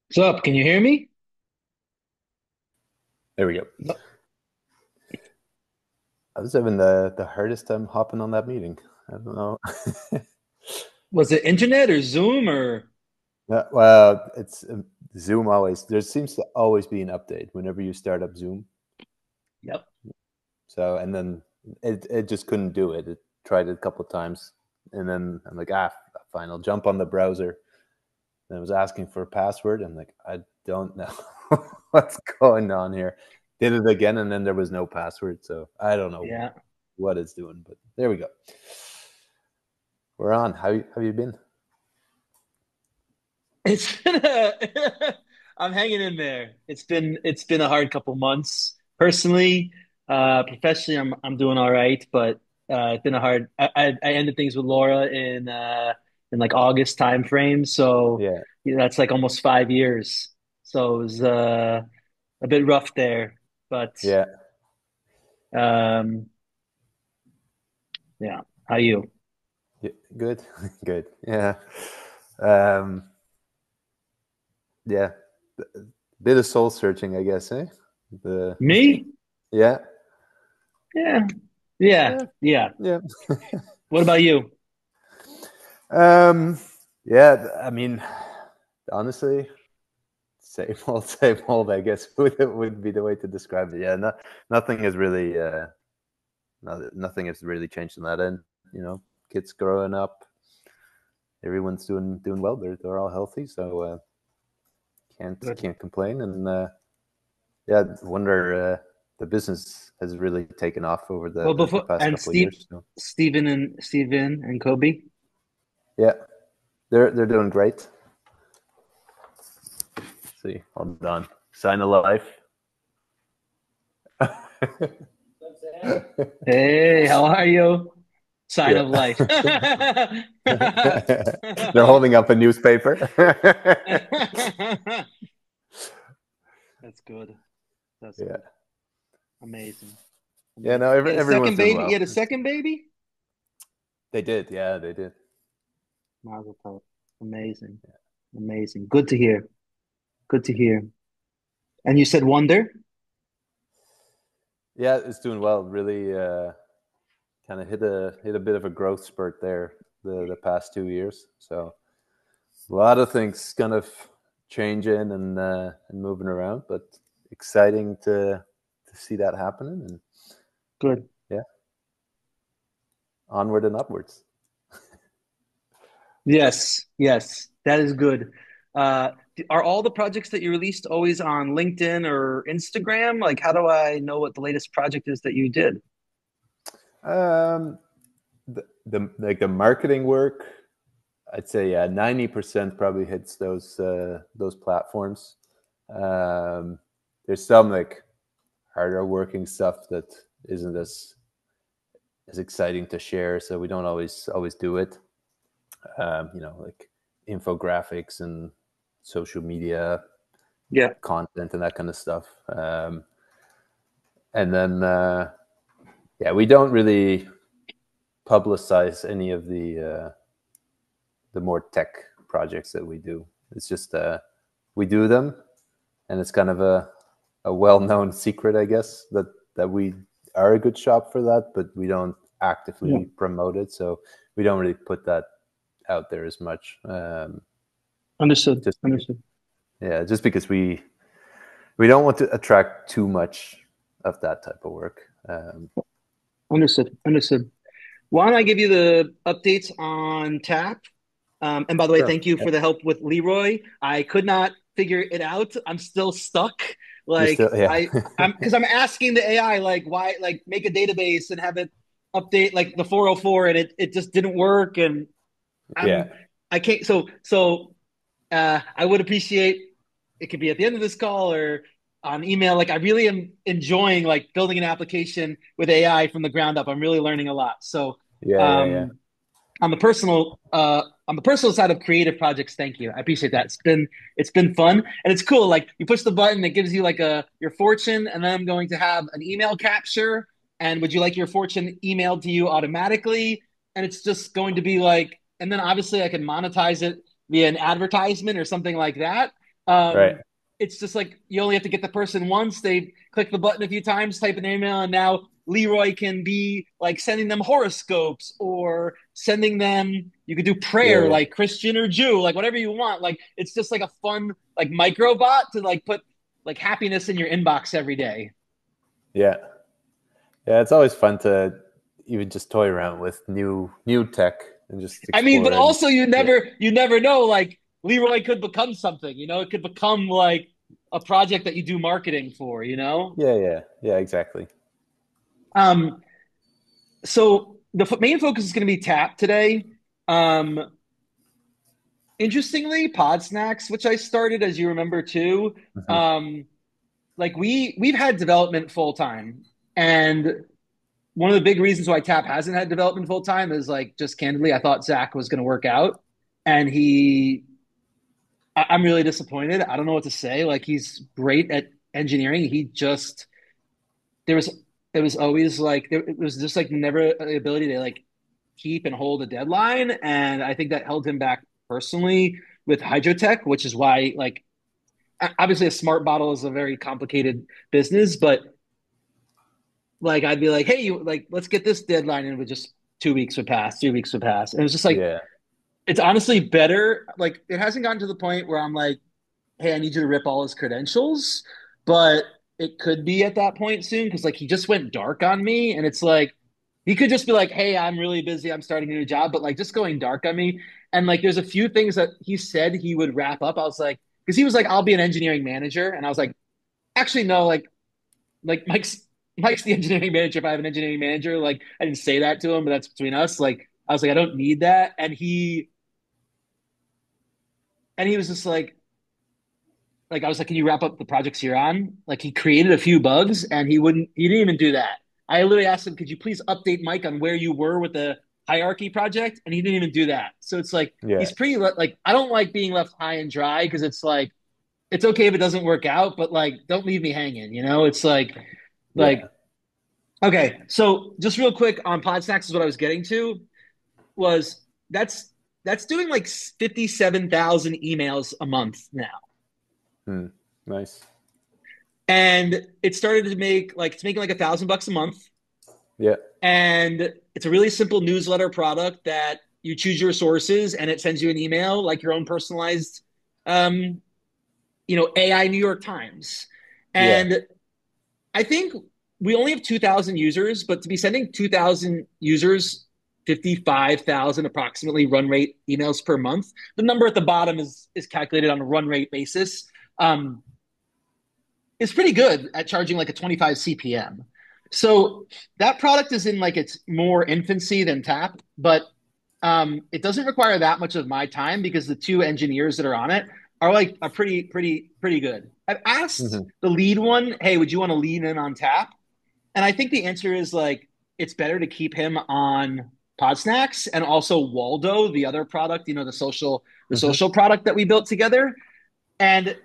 What's up? Can you hear me? There we go. No. I was having the hardest time hopping on that meeting. I don't know. Was it internet or Zoom or? Yeah, well, it's Zoom always. There seems to always be an update whenever you start up Zoom. Yep. So and then it just couldn't do it. It tried it a couple of times, and then I'm like, fine. I'll jump on the browser. And it was asking for a password. I'm like, I don't know what's going on here. Did it again, and then there was no password. So I don't know Yeah. what it's doing, but there we go. We're on. How have you been? It's been I'm hanging in there. It's been a hard couple months. Personally, professionally, I'm doing all right, but it's been a hard. I ended things with Laura in like August time frame, so Yeah. that's like almost 5 years. So it was a bit rough there, but Yeah. um, yeah. How you? Yeah, good, good. Yeah, um, yeah. Bit of soul searching, I guess. Eh? The Me? yeah, Yeah. Yeah. yeah, Yeah. yeah. What about you? um, yeah. I mean, honestly, same old, same old. I guess would be the way to describe it. Yeah, nothing has really, nothing has really changed on that end. You know, kids growing up, everyone's doing well. They're all healthy, so Good. can't complain. And yeah, I wonder the business has really taken off over Well, the before past and couple of years. So Steven and Kobe. yeah, they're doing great. Let's see, hold on, sign of life. Hey, how are you? Sign Yeah, of life. they're holding up a newspaper. That's good. That's Yeah, good. Amazing. yeah. No, Amazing. You had a second everyone's doing baby? You well. had a second baby? They did, yeah, they did. Mazel tov. Amazing. Amazing. Good to hear. Good to hear. And you said Wonder? Yeah, it's doing well. Really, kind of hit a bit of a growth spurt there the past 2 years. So a lot of things kind of changing and moving around, but exciting to see that happening. And Good. yeah, onward and upwards. Yes, yes, that is good. Are all the projects that you released always on LinkedIn or Instagram? Like, how do I know what the latest project is that you did? Um, the like the marketing work, I'd say yeah, 90% probably hits those platforms. Um, there's some like harder working stuff that isn't as exciting to share, so we don't always do it. Like infographics and social media Yeah, content and that kind of stuff. And then, yeah, we don't really publicize any of the more tech projects that we do. It's just we do them, and it's kind of a well known secret, I guess, that we are a good shop for that, but we don't yeah. actively promote it. So we don't really put that out there as much. Understood. Just because, Understood. yeah, just because we don't want to attract too much of that type of work. Understood. Understood. Why don't I give you the updates on Tap? And by the way, Sure. thank you Yeah. for the help with Leroy. I could not figure it out. I'm still stuck. You're Like still, yeah, I'm because I'm asking the AI like why like make a database and have it update like the 404 and it just didn't work and yeah, I'm I can't I would appreciate it could be at the end of this call or on email. Like I really am enjoying like building an application with AI from the ground up. I'm really learning a lot. So yeah, yeah, yeah, um on the personal side of creative projects, thank you. I appreciate that. It's been fun and it's cool. Like you push the button, it gives you like a your fortune, and then I'm going to have an email capture. And would you like your fortune emailed to you automatically? And it's just going to be like, and then obviously I can monetize it via an advertisement or something like that. Right. It's just like you only have to get the person once. They click the button a few times, type in their email, and now Leroy can be like sending them horoscopes or sending them. You could do Yeah. prayer Yeah. like Christian or Jew, like whatever you want. Like it's just like a fun like microbot to like put like happiness in your inbox every day. Yeah. Yeah. It's always fun to even just toy around with new tech and just I mean, but explore. And also yeah. you never know. Like Leroy could become something. You know, it could become like a project that you do marketing for. You know. Yeah. Yeah. Yeah. Exactly. Um, so the main focus is going to be Tap today. Um, interestingly, Pod Snacks, which I started, as you remember too. Hmm. Um, like we've had development full time, and one of the big reasons why Tap hasn't had development full time is like just candidly, I thought Zach was going to work out, and I'm really disappointed. I don't know what to say. Like he's great at engineering. He just there was it was always like it was just like never the ability to like keep and hold a deadline, and I think that held him back personally with Hydrotech, which is why like obviously a smart bottle is a very complicated business, but like I'd be like, hey, you like let's get this deadline, and with just 2 weeks would pass, 3 weeks would pass, and it was just like Yeah. it's honestly better. Like it hasn't gotten to the point where I'm like hey, I need you to rip all his credentials, but it could be at that point soon because like he just went dark on me, and it's like he could just be like, hey, I'm really busy, I'm starting a new job, but like just going dark on me. And like there's a few things that he said he would wrap up. I was like, because he was like, I'll be an engineering manager, and I was like, actually no, like Mike's the engineering manager. If I have an engineering manager, like I didn't say that to him, but that's between us. Like I was like, I don't need that, and he was just like I was like, can you wrap up the projects you're on? Like he created a few bugs and he didn't even do that. I literally asked him, could you please update Mike on where you were with the hierarchy project? And he didn't even do that. So it's like, Yeah. he's pretty like, I don't like being left high and dry because it's like, it's okay if it doesn't work out, but like, don't leave me hanging, you know? It's Yeah. like, okay. So just real quick on Podsnacks is what I was getting to was that's, that's doing like 57,000 emails a month now. Hmm. Nice. And it started to make like it's making like $1,000 a month, Yeah. and it's a really simple newsletter product that you choose your sources and it sends you an email like your own personalized um AI New York Times. Yeah. And I think we only have 2,000 users, but to be sending 2,000 users 55,000 approximately run rate emails per month, the number at the bottom is calculated on a run rate basis. um is pretty good at charging like a 25 CPM. So that product is in like its more infancy than Tap, but it doesn't require that much of my time because the two engineers that are on it are like are pretty good. I've asked Hmm. the lead one, hey, would you want to lean in on Tap? And I think the answer is like it's better to keep him on Podsnacks and also Waldo, the other product, the Hmm. social product that we built together. And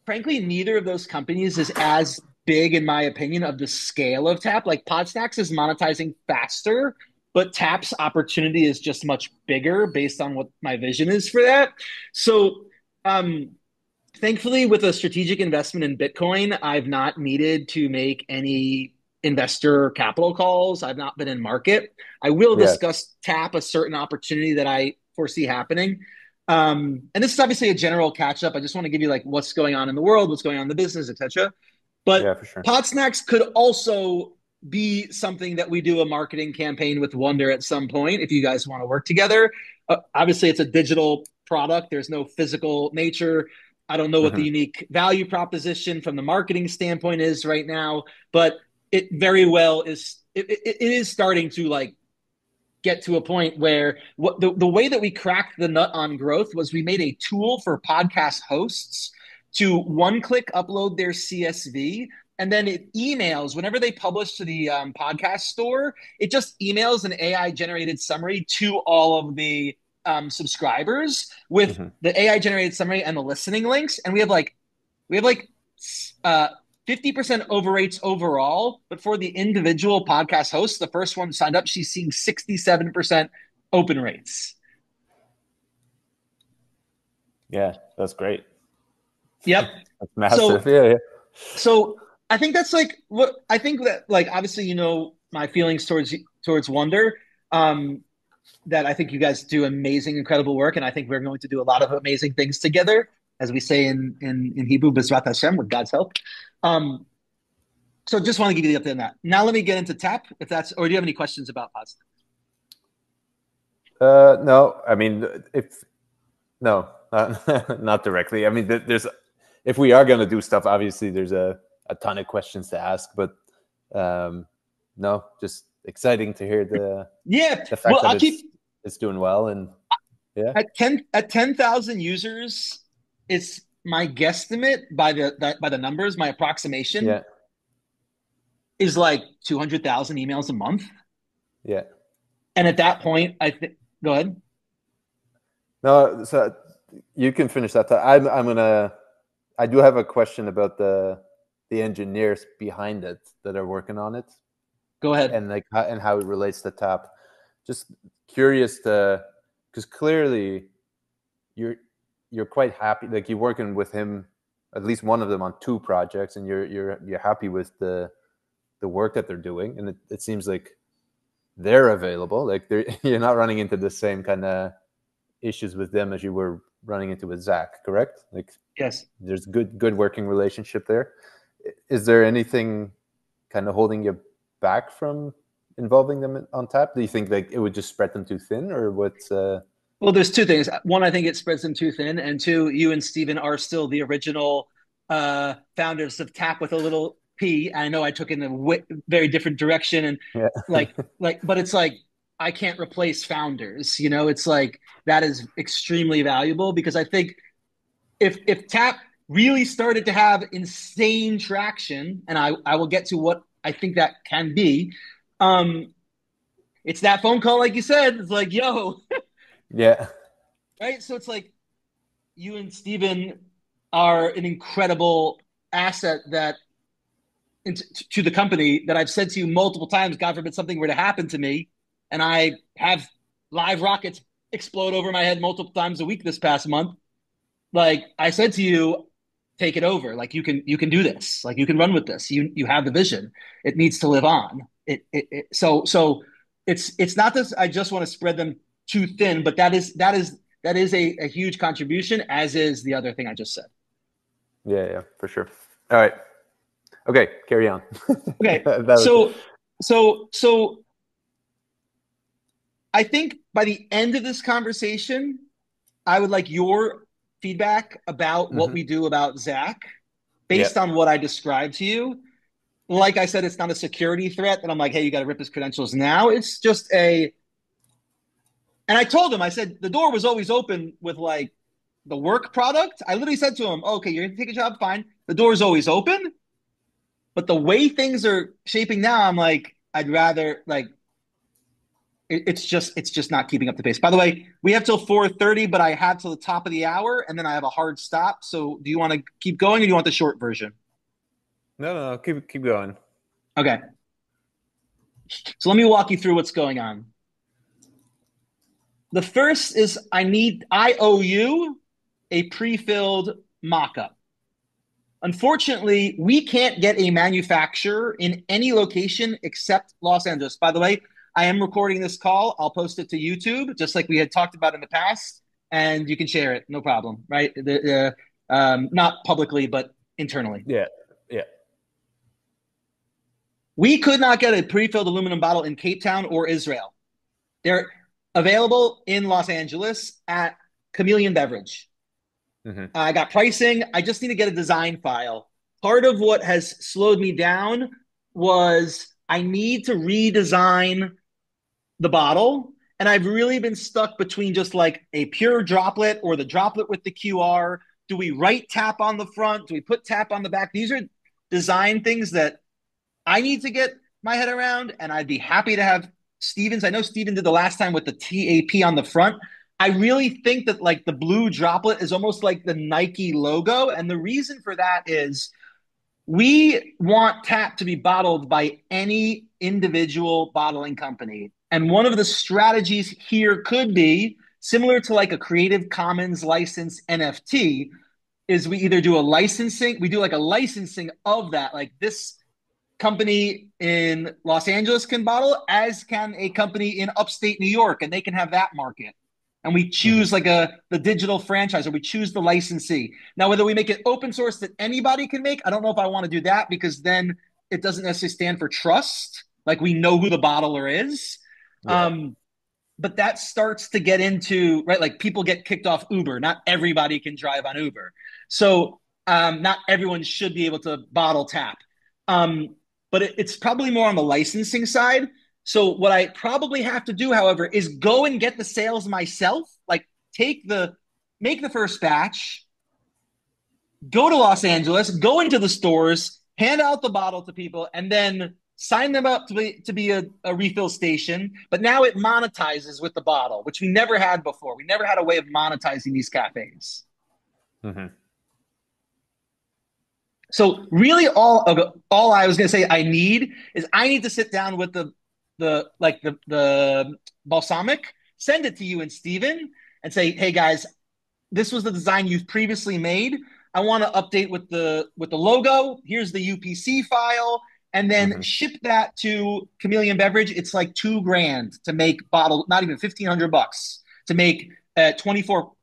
frankly, neither of those companies is as big, in my opinion, of the scale of Tap. Like Podsnacks is monetizing faster, but Tap's opportunity is just much bigger based on what my vision is for that. So, um, thankfully, with a strategic investment in Bitcoin, I've not needed to make any investor capital calls. I've not been in market. I will Yeah. discuss Tap, a certain opportunity that I foresee happening. And this is obviously a general catch up. I just want to give you like what's going on in the world, what's going on in the business, etc. But Yeah. For sure. Pod Snacks could also be something that we do a marketing campaign with Wonder at some point if you guys want to work together. Obviously, it's a digital product. There's no physical nature. I don't know what the Hmm. unique value proposition from the marketing standpoint is right now, but it very well is. It is starting to like get to a point where what the way that we cracked the nut on growth was we made a tool for podcast hosts to one click upload their CSV, and then it emails whenever they publish to the podcast store. It just emails an AI generated summary to all of the subscribers with Hmm. the AI generated summary and the listening links. And we have like uh, 50% over rates overall, but for the individual podcast hosts, the first one signed up, she's seeing 67% open rates. Yeah. That's great. Yep. That's massive. So Yeah, yeah. so I think that's like what I think that like obviously my feelings towards Wonder. Um, that I think you guys do amazing, incredible work, and I think we're going to do a lot of amazing things together, as we say in Hebrew, B'ezrat Hashem, with God's help. Um, so just want to give you the update on that. Now let me get into Tap, if that's, or do you have any questions about Positive? No, I mean, if no, not directly. I mean, there's if we are going to do stuff, obviously there's a ton of questions to ask, but um, no, just exciting to hear Yeah, the fact well, that I'll keep it's doing well, and yeah, at 10,000 users. It's my guesstimate by the numbers. My approximation yeah, is like 200,000 emails a month, yeah. and at that point, I think. Go ahead. No, so you can finish that. I'm gonna. I do have a question about the engineers behind it that are working on it, Go ahead. and like and how it relates to Tap. Just curious to, because clearly you're you're quite happy. Like you're working with him, at least one of them, on two projects, and you're happy with the work that they're doing, and it seems like they're available. Like they're you're not running into the same kind of issues with them as you were running into with Zach, correct? Like Yes. there's good working relationship there. Is there anything kind of holding you back from involving them on Tap? Do you think like it would just spread them too thin, or what's? Well, there's two things. One, I think it spreads them too thin, and two, you and Steven are still the original founders of Tap with a little P. I know I took in a very different direction, and Yeah, but it's like I can't replace founders. It's like that is extremely valuable because I think if Tap really started to have insane traction, and I will get to what I think that can be. Um, it's that phone call, like you said. It's like, yo, yeah, right? So it's like you and Steven are an incredible asset to the company that I've said to you multiple times. God forbid something were to happen to me, and I have live rockets explode over my head multiple times a week this past month. Like I said to you, take it over. Like you can do this. Like you can run with this. You have the vision. It needs to live on. So it's not this. I just want to spread them too thin, but that is a huge contribution, as is the other thing I just said. yeah, for sure. All right, okay, carry on. Okay, that was, so I think by the end of this conversation, I would like your feedback about what mhm. we do about Zach Yeah, based on what I described to you. Like I said, it's not a security threat that I'm like, hey, you got to rip his credentials now. It's just and I told him, I said, the door was always open with like the work product. I literally said to him, okay, you're going to take a job, fine. The door is always open. But the way things are shaping now, I'm like, I'd rather like it's just not keeping up the pace. By the way, we have till 4:30, but I have till the top of the hour, and then I have a hard stop. So, do you want to keep going, or do you want the short version? no, keep going. Okay. So let me walk you through what's going on. The first is I owe you a pre-filled mock-up. Unfortunately, we can't get a manufacturer in any location except Los Angeles. By the way, I am recording this call. I'll post it to YouTube, just like we had talked about in the past, and you can share it, no problem, right? Not publicly, but internally. Yeah, yeah. We could not get a pre-filled aluminum bottle in Cape Town or Israel. They're available in Los Angeles at Chameleon Beverage. Mm-hmm. I got pricing. I just need to get a design file. Part of what has slowed me down was I need to redesign the bottle. And I've really been stuck between just like a pure droplet or the droplet with the QR. Do we write tap on the front? Do we put tap on the back? These are design things that I need to get my head around. And I'd be happy to have Stevens. I know Steven did the last time with the TAP on the front. I really think that like the blue droplet is almost like the Nike logo. And the reason for that is we want tap to be bottled by any individual bottling company. And one of the strategies here could be similar to like a Creative Commons license NFT. is we either do a licensing, we do like a licensing of that, like this company in Los Angeles can bottle, as can a company in upstate New York, and they can have that market. And we Mhm. choose like the digital franchise, or we choose the licensee. Now, whether we make it open source that anybody can make, I don't know if I want to do that, because then it doesn't necessarily stand for trust. Like we know who the bottler is. Yeah. Um, but that starts to get into, right, like people get kicked off Uber. Not everybody can drive on Uber. So not everyone should be able to bottle tap. Um, but it's probably more on the licensing side. So what I probably have to do, however, is go and get the sales myself. Like take the make the first batch, go to Los Angeles, go into the stores, hand out the bottle to people, and then sign them up to be a refill station. But now it monetizes with the bottle, which we never had before. We never had a way of monetizing these cafes. Hmm. So really, all I was going to say I need is I need to sit down with the balsamic, send it to you and Steven, and say, hey guys, this was the design you've previously made. I want to update with the logo. Here's the UPC file, and then Hmm. ship that to Chameleon Beverage. It's like $2,000 to make bottle, not even $1,500 to make 24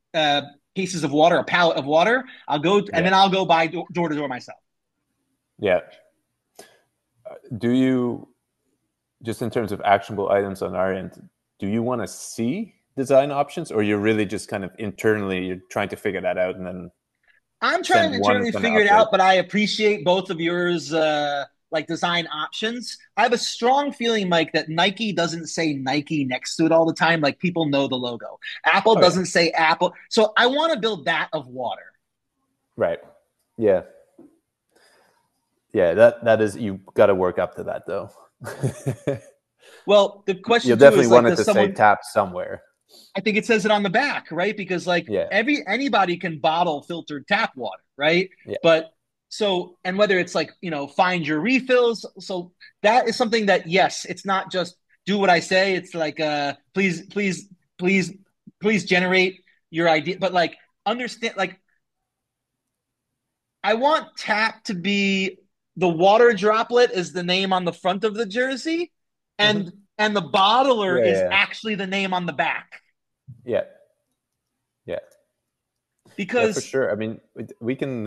cases of water, a pallet of water. I'll go and Yeah. then I'll go buy door to door myself. Yeah. Do you, just in terms of actionable items on our end, do you want to see design options, or you're really just kind of internally you're trying to figure that out and then I'm trying send to one internally kind of figure it update? out, but I appreciate both of yours like design options. I have a strong feeling, Mike, that Nike doesn't say Nike next to it all the time. Like people know the logo. Apple Oh yeah. doesn't say Apple. So I want to build that of water. Right. Yeah. Yeah. That is, you got to work up to that though. Well, the You'll question too definitely is like, want it does to say someone? tap somewhere. I think it says it on the back, right? Because like Yeah. anybody can bottle filtered tap water, right? Yeah. But so and whether it's like, find your refills, so that is something that, yes, it's not just do what I say. It's like please please generate your idea, but like understand, like I want tap to be the water droplet is the name on the front of the jersey, Hmm. and the bottler Yeah. is Yeah. actually the name on the back. Yeah. Yeah. Yeah. For Because sure. I mean, we can.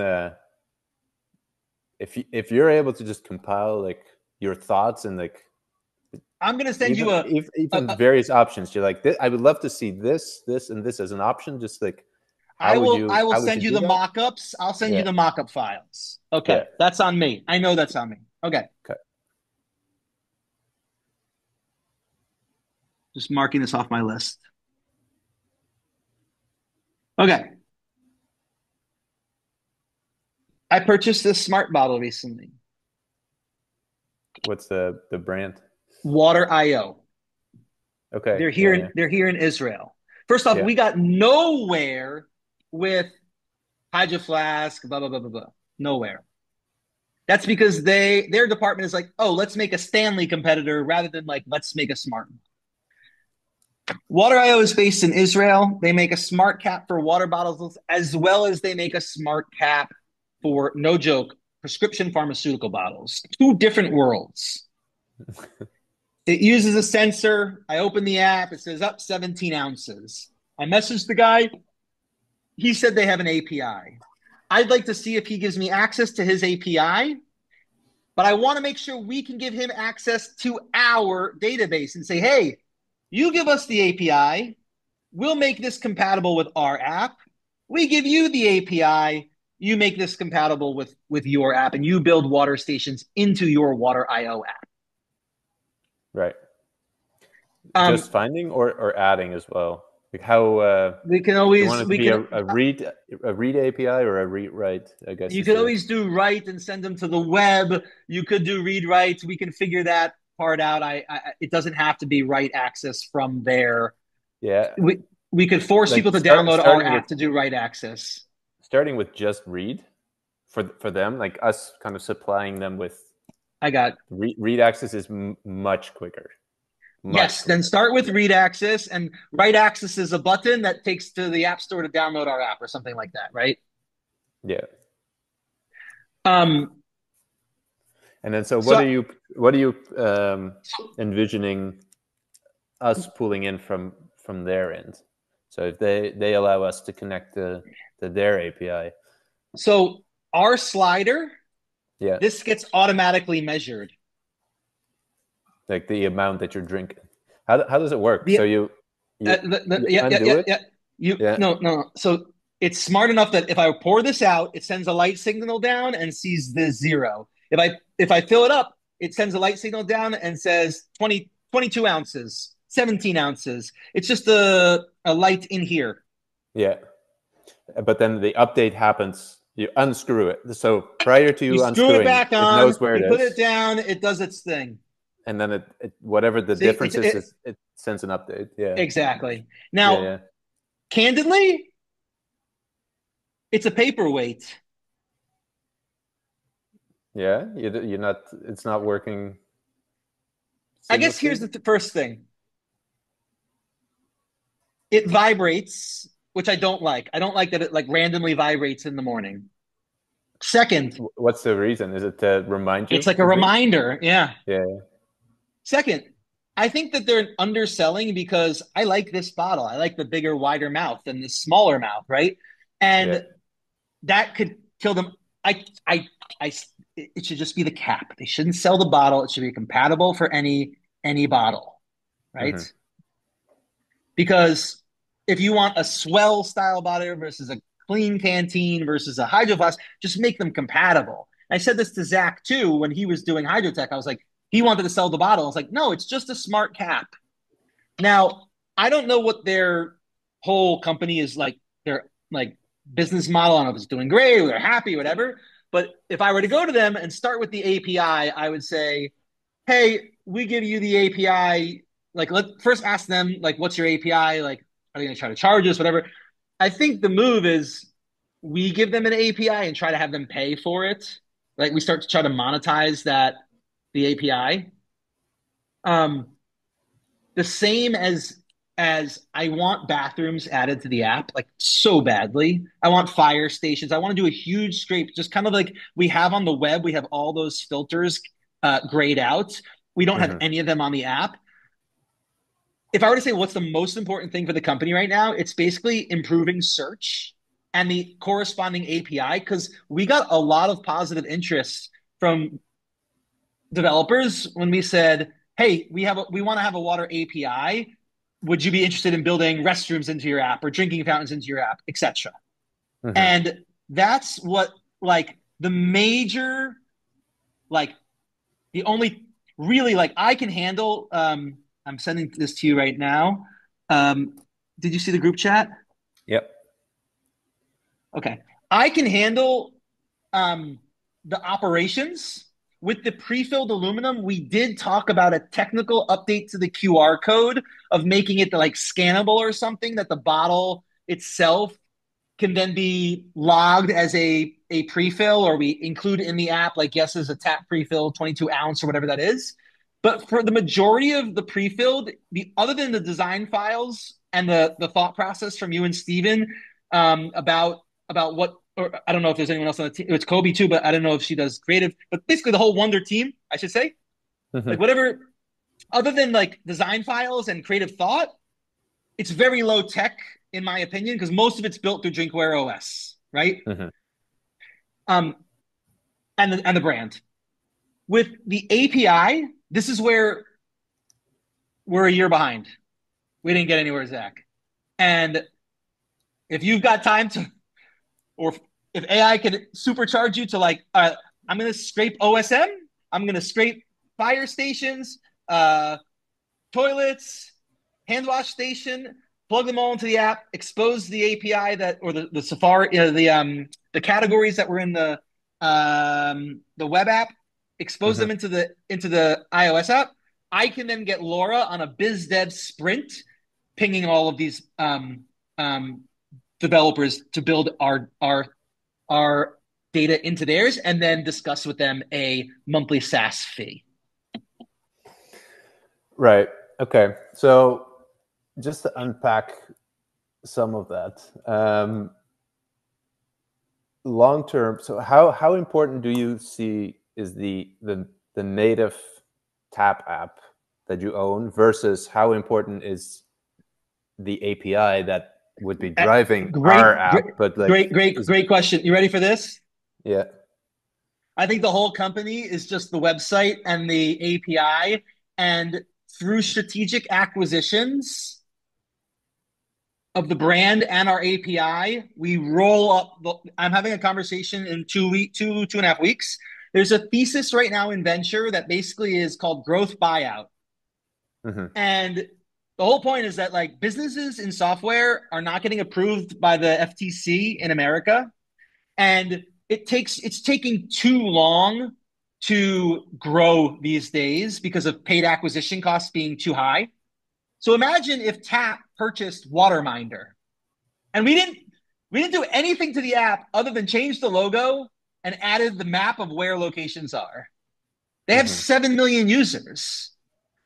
If you're able to just compile like your thoughts and like I'm gonna send you even even various options, you're like, I would love to see this and this as an option. Just like I will how would you send you do the that? mock-ups. I'll send you Yeah. the mock-up files. Yeah. Okay, that's on me. I know that's on me. Okay, Okay. just marking this off my list. Okay, I purchased this smart bottle recently. What's the brand? Water IO. Okay. They're Yeah. here Yeah. in they're here in Israel. First off, Yeah. we got nowhere with Hydro Flask, blah blah blah blah blah. Nowhere. That's because their department is like, oh, let's make a Stanley competitor rather than like let's make a smart. Water IO is based in Israel. They make a smart cap for water bottles as well as they make a smart cap for, no joke, prescription pharmaceutical bottles. Two different worlds. It uses a sensor. I open the app. It says up 17 ounces. I messaged the guy. He said they have an API. I'd like to see if he gives me access to his API, but I want to make sure we can give him access to our database and say, hey, you give us the API. We'll make this compatible with our app. We give you the API. You make this compatible with your app, and you build water stations into your Water IO app. Right. Um, Just finding or adding as well. Like how we can do you want always it to we be can a read API or a read write? I guess you is could the always do write and send them to the web. You could do read write. We can figure that part out. It doesn't have to be write access from there. yeah. We could force Like people to download our starting with app to do write access. just read for them, like us kind of supplying them with I got read access is much quicker, much Yes, then quicker. start with Yeah. read access, and write access is a button that takes to the app store to download our app or something like that, right? Yeah. Um, And then, so so what are you envisioning us pulling in from their end? So if they allow us to connect to their API, so our slider, yeah, this gets automatically measured. like the amount that you're drinking. How does it work? So The, you yeah, yeah, undo yeah, it, yeah. You yeah, no, no, no. So it's smart enough that if I pour this out, it sends a light signal down and sees the zero. If I fill it up, it sends a light signal down and says 22 ounces, 17 ounces. It's just a light in here. yeah. But then the update happens. You unscrew it. So prior to You you screw it unscrewing, back it on, knows where it you put it is, down, it does its thing. and then whatever the See, difference is, it sends an update. Yeah, exactly. yeah, Now, yeah, candidly, it's a paperweight. yeah. You're not. It's not working I guess here's seamlessly. the first thing. It vibrates, which I don't like. I don't like that it like randomly vibrates in the morning. Second, What's the reason? Is it to remind it's you like a to drink? reminder. Yeah. Yeah. Second, I think that they're underselling because I like this bottle. I like the bigger, wider mouth than the smaller mouth, right? Yeah. And that could kill them. I, it should just be the cap. They shouldn't sell the bottle. It should be compatible for any bottle, right? Hmm. Because if you want a swell style bottle versus a clean canteen versus a hydro flask, just make them compatible. I said this to Zach too when he was doing Hydrotech. I was like, he wanted to sell the bottle. I was like, no, it's just a smart cap. Now, I don't know what their whole company is like, their like business model. I don't know if it's doing great or they're happy, or whatever. But if I were to go to them and start with the API, I would say, hey, we give you the API. Like, let first ask them, like, what's your API? Like, are they going to try to charge us, whatever? I think the move is we give them an API and try to have them pay for it. Like, we start to try to monetize the API. Um, the same as I want bathrooms added to the app like so badly. I want fire stations. I want to do a huge scrape, just kind of like we have on the web. We have all those filters grayed out. We don't have Hmm. any of them on the app. If I were to say what's the most important thing for the company right now, it's basically improving search and the corresponding API because we got a lot of positive interest from developers when we said, "Hey, we want to have a water API. Would you be interested in building restrooms into your app or drinking fountains into your app, etc." Hmm. And that's what like the major like the only really like I can handle. I'm sending this to you right now. Um, did you see the group chat? Yep. Okay, I can handle um, the operations. With the pre-filled aluminum, we did talk about a technical update to the QR code of making it like scannable or something that the bottle itself can then be logged as a pre-fill or we include in the app like yes is a tap pre-fill 22 ounce or whatever that is. But for the majority of the pre-filled, the other than the design files and the thought process from you and Steven about what or I don't know if there's anyone else on the team. It's Kobe too, but I don't know if she does creative. But basically the whole Wonder team, I should say, like Hmm. whatever other than like design files and creative thought, it's very low tech in my opinion because most of it's built through Drinkware OS, right? Hmm. Um, and the brand with the API, this is where we're a year behind. We didn't get anywhere, Zach. And if you've got time to, or if AI could supercharge you to like, I'm going to scrape OSM, I'm going to scrape fire stations, uh, toilets, hand wash station, plug them all into the app, expose the API that or the Safari the categories that were in the web app, expose Hmm. them into the iOS app. I can then get Laura on a biz dev sprint, pinging all of these um, developers to build our data into theirs, and then discuss with them a monthly SaaS fee. Right. Okay. So just to unpack some of that, long term, so how important do you see is the native tap app that you own versus how important is the API that would be Uh, driving our Great, great, app, but like great, is great question. You ready for this? yeah. I think the whole company is just the website and the API. And through strategic acquisitions of the brand and our API, we roll up. I'm having a conversation in 2.5 weeks. There's a thesis right now in venture that basically is called growth buyout. Mhm. And the whole point is that like businesses in software are not getting approved by the FTC in America. And it's taking too long to grow these days because of paid acquisition costs being too high. So imagine if Tap purchased Waterminder and we didn't do anything to the app other than change the logo and added the map of where locations are. They have Mhm. 7 million users.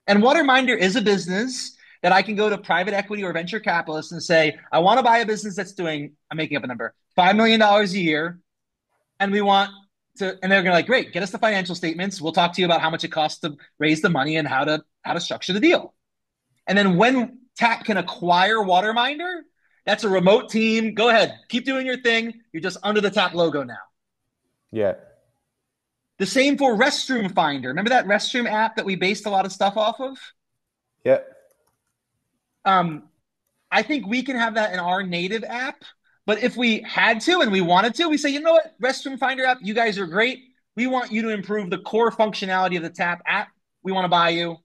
And Waterminder is a business that I can go to private equity or venture capitalists and say, I want to buy a business that's doing, I'm making up a number, $5 million a year. And we want to, and they're going to like, great, get us the financial statements. We'll talk to you about how much it costs to raise the money and how to structure the deal. And then when Tap can acquire Waterminder, that's a remote team. Go ahead, keep doing your thing. You're just under the Tap logo now. Yeah. The same for Restroom Finder. Remember that restroom app that we based a lot of stuff off of? Yeah. Um, I think we can have that in our native app. But if we had to and we wanted to, we say, you know what, Restroom Finder app, you guys are great. We want you to improve the core functionality of the Tap app. We want to buy you.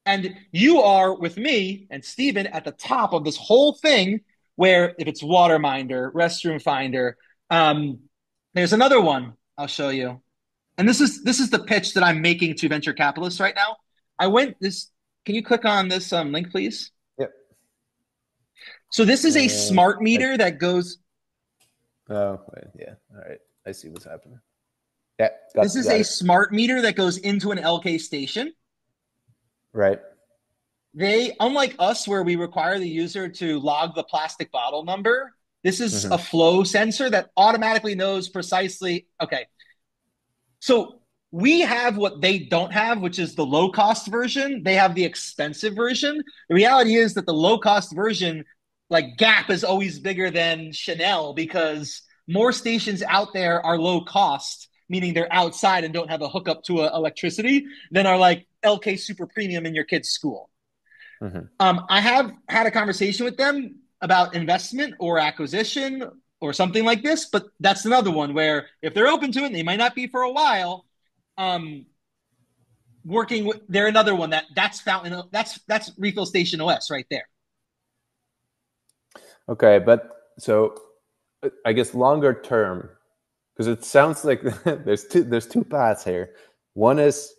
And you are with me and Steven at the top of this whole thing where if it's Waterminder, Restroom Finder, um, there's another one I'll show you. And this is the pitch that I'm making to venture capitalists right now. I went this. Can you click on this link, please? Yeah. So this is a Um, smart I, meter that goes. oh, wait, yeah. All right. I see what's happening. Yeah. This is Got a it. smart meter that goes into an LK station. Right. They, unlike us, where we require the user to log the plastic bottle number, this is Hmm. a flow sensor that automatically knows precisely. Okay, so we have what they don't have, which is the low cost version. They have the expensive version. The reality is that the low cost version, like Gap, is always bigger than Chanel because more stations out there are low cost, meaning they're outside and don't have a hookup to electricity, than are like LK Super Premium in your kid's school. Hmm. I have had a conversation with them about investment or acquisition or something like this, but that's another one where if they're open to it, and they might not be for a while. Um, Working with, they're another one that's Fountain, that's Refill Station OS right there. Okay, but so I guess longer term, because it sounds like there's two paths here. One is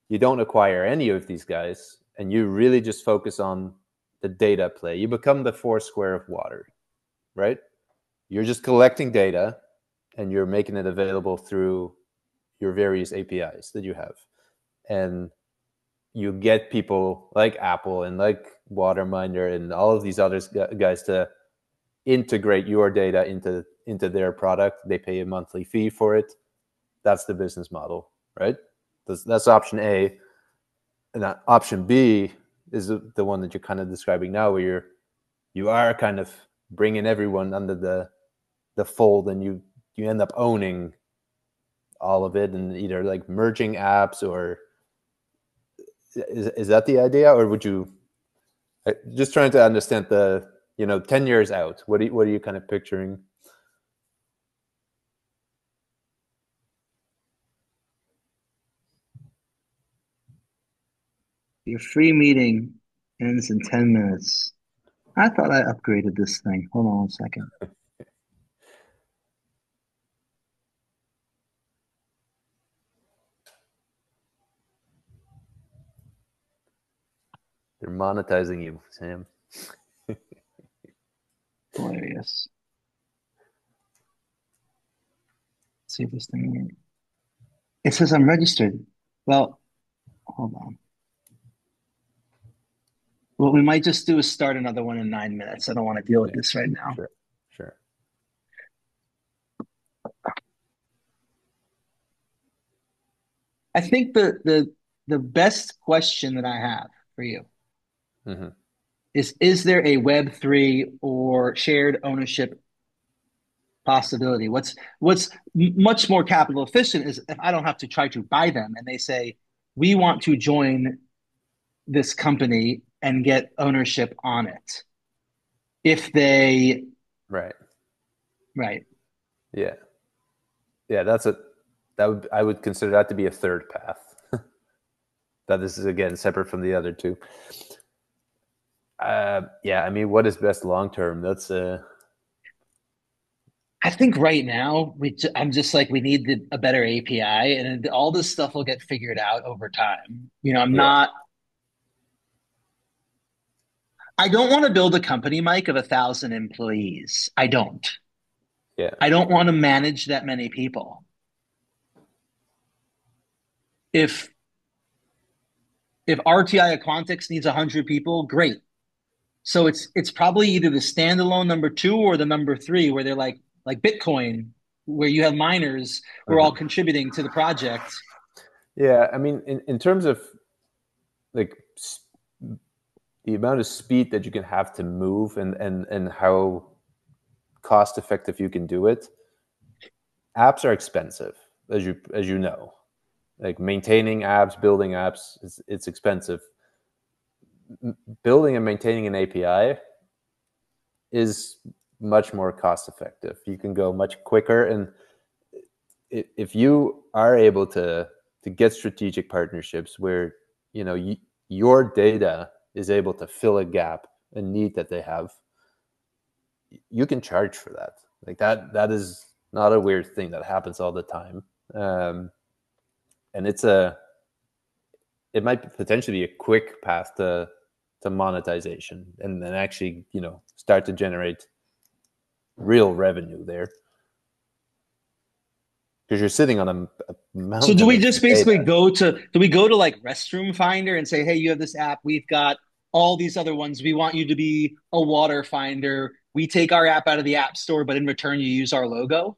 you don't acquire any of these guys, and you really just focus on the data play. You become the Foursquare of water, right? You're just collecting data, and you're making it available through your various APIs that you have, and you get people like Apple and like Waterminder and all of these other guys to integrate your data into their product. They pay a monthly fee for it. That's the business model, right? That's option A. And option B is the one that you're kind of describing now, where you are kind of bringing everyone under the fold, and you end up owning all of it, and either like merging apps, or is that the idea, or would you just trying to understand the 10 years out, what are you kind of picturing? Your free meeting ends in 10 minutes. I thought I upgraded this thing. Hold on 1 second. They're monetizing you, Sam. Hilarious. Let's see if this thing. It says I'm registered. Well, hold on. What we might just do is start another one in 9 minutes. I don't want to deal with Yeah, this right now. sure, sure. I think the best question that I have for you Hmm. is there a Web3 or shared ownership possibility? What's much more capital efficient is if I don't have to try to buy them and they say, we want to join this company and get ownership on it. If they, Right. right. Yeah. Yeah. I would consider that to be a third path. That this is again separate from the other two. Yeah. I mean, what is best long term? That's I think right now I'm just like we need a better API, and all this stuff will get figured out over time. I'm yeah. not. I don't want to build a company, Mike, of 1,000 employees. I don't. Yeah. I don't want to manage that many people. If if RTI Aquantics needs 100 people, great. So it's probably either the standalone number two or the number three, where they're like Bitcoin, where you have miners who are all Uh-huh. contributing to the project. Yeah. I mean, in terms of like the amount of speed that you can have to move and how cost effective you can do it, apps are expensive, as you know. Like maintaining apps, building apps, it's expensive. Building and maintaining an API is much more cost effective. You can go much quicker, and if you are able to get strategic partnerships where your data is able to fill a gap, a need that they have, you can charge for that. Like that is not a weird thing that happens all the time. And it might potentially be a quick path to monetization, and then actually start to generate real revenue there, because you're sitting on a So do mountain we of just basically data. go to like Restroom Finder and say, hey, you have this app, we've got all these other ones. We want you to be a water finder. We take our app out of the app store, but in return you use our logo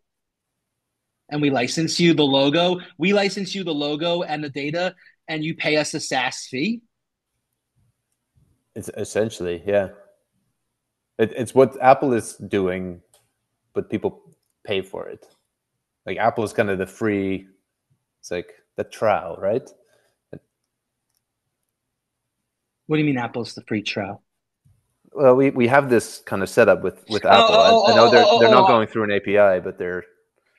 and we license you the logo. We license you the logo and the data and you pay us a SaaS fee. It's essentially, yeah, it's what Apple is doing, but people pay for it. Like Apple is kind of the free, it's like the trial, right? What do you mean Apple's the free trial? Well, we have this kind of setup with Oh, Apple. oh, I know oh, oh, they're oh, not oh. going through an API, but they're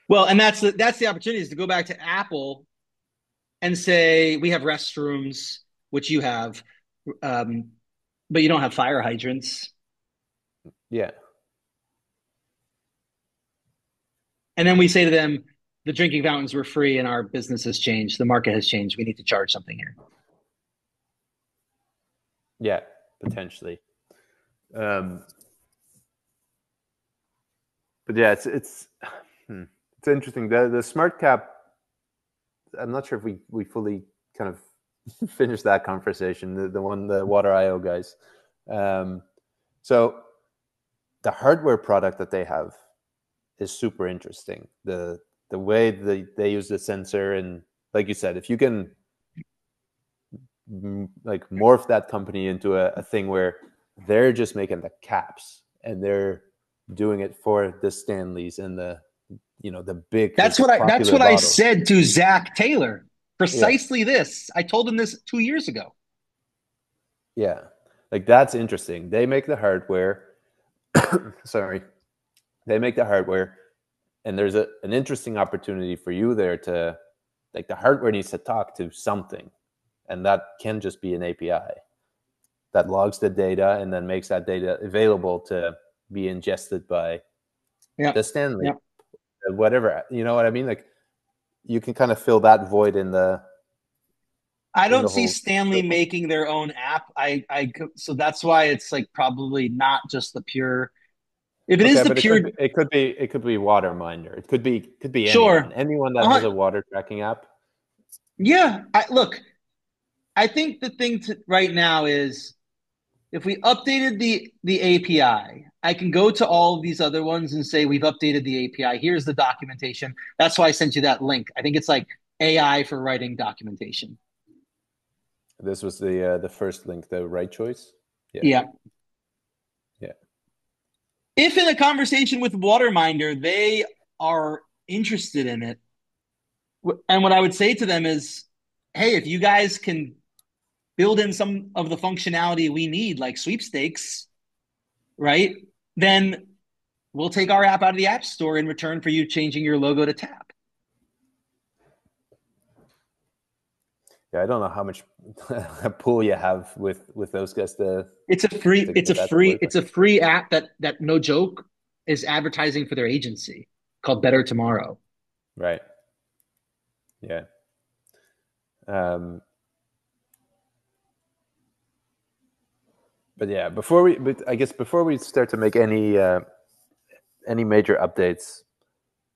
Well, and that's the opportunity is to go back to Apple and say we have restrooms, which you have, um, but you don't have fire hydrants. yeah, And then we say to them, the drinking fountains were free and our business has changed. The market has changed. We need to charge something here. yeah, potentially. Um, but yeah, it's interesting. The smart cap. I'm not sure if we fully kind of finished that conversation. The Water IO guys. Um, so the hardware product that they have is super interesting. The way they use the sensor, and like you said, if you can like morph that company into a thing where they're just making the caps and they're doing it for the Stanleys and the big That's like what I that's popular what I bottles. said to Zach Taylor. Yeah, Precisely this. I told him this 2 years ago. yeah, like that's interesting. They make the hardware. Sorry, they make the hardware, and there's an interesting opportunity for you there to like the hardware needs to talk to something, and that can just be an API that logs the data and then makes that data available to be ingested by Yeah. the Stanley, Yeah. whatever. You know what I mean? Like you can kind of fill that void I in don't the see whole Stanley circle. making their own app. So that's why it's like probably not just the pure. If it is Okay, the but pure, it could be Waterminder. It could be sure. anyone that has Uh, a water tracking app. yeah. Look, I think the thing right now is if we updated the API, I can go to all of these other ones and say we've updated the API. Here's the documentation. That's why I sent you that link. I think it's like AI for writing documentation. This was the first link, the right choice. Yeah, Yeah. yeah. If in a conversation with Waterminder, they are interested in it, and what I would say to them is, hey, if you guys can build in some of the functionality we need, like sweepstakes, right? Then we'll take our app out of the app store in return for you changing your logo to Tap. Yeah, I don't know how much pull you have with those guys It's a free, to it's get a that to free, work. it's a free app that no joke is advertising for their agency called Better Tomorrow. Right. Yeah. Um, but yeah, but I guess before we start to make any major updates,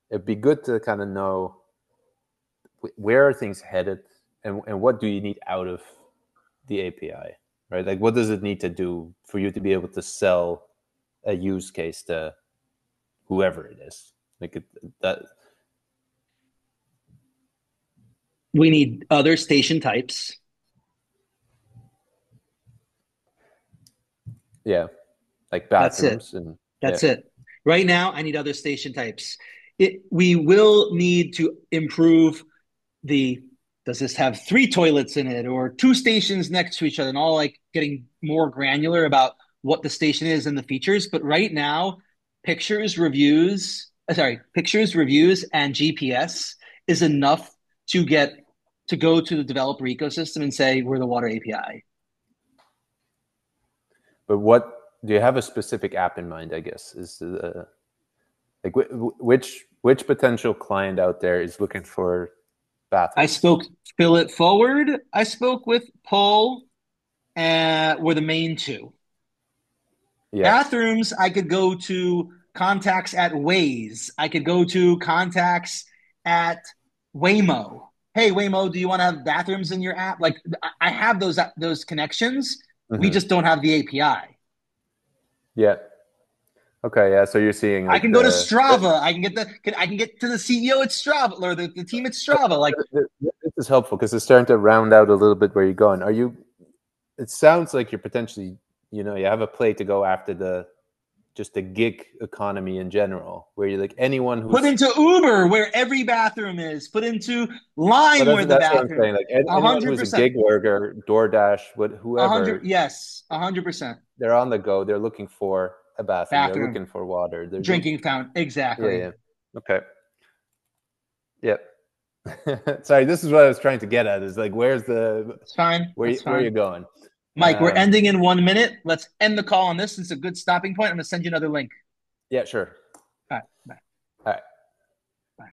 it'd be good to kind of know where are things headed, and what do you need out of the API, right? Like, what does it need to do for you to be able to sell a use case to whoever it is? Like that. We need other station types. Yeah, like That's it. bathrooms and yeah. That's it. Right now, I need other station types. We will need to improve the does this have three toilets in it or two stations next to each other and all like getting more granular about what the station is and the features. But right now, pictures, reviews, and GPS is enough to get to go to the developer ecosystem and say we're the water API. But what do you have a specific app in mind? I guess is like which potential client out there is looking for I bathrooms? spoke Fill It Forward. I spoke with Paul, were the main two. Yeah. Bathrooms, I could go to contacts at Waze. I could go to contacts at Waymo. Hey, Waymo, do you want to have bathrooms in your app? Like I have those connections. We Mm-hmm. just don't have the API. Yeah. Okay. Yeah. So you're seeing I like can go to Strava. I can get to the CEO at Strava or the team at Strava. Like this is helpful because it's starting to round out a little bit where you're going. Are you? It sounds like you're potentially, you have a play to go after just the gig economy in general, where you're like anyone put who's. into Uber where every bathroom is. Put into But Lime where the that's what I'm bathroom. saying. Like A anyone hundred who's a percent. gig worker, DoorDash, A hundred. whoever, Yes. 100%. they're on the go. They're looking for a bathroom. They're Bathroom. looking for water. Drinking fountain. Yeah, Exactly. yeah. Okay. Yep. Sorry, this is what I was trying to get at. Is like, where's the It's fine. That's where you fine. going? Mike, we're ending in 1 minute. Let's end the call on this. It's a good stopping point. I'm going to send you another link. Yeah, sure. All right. Bye.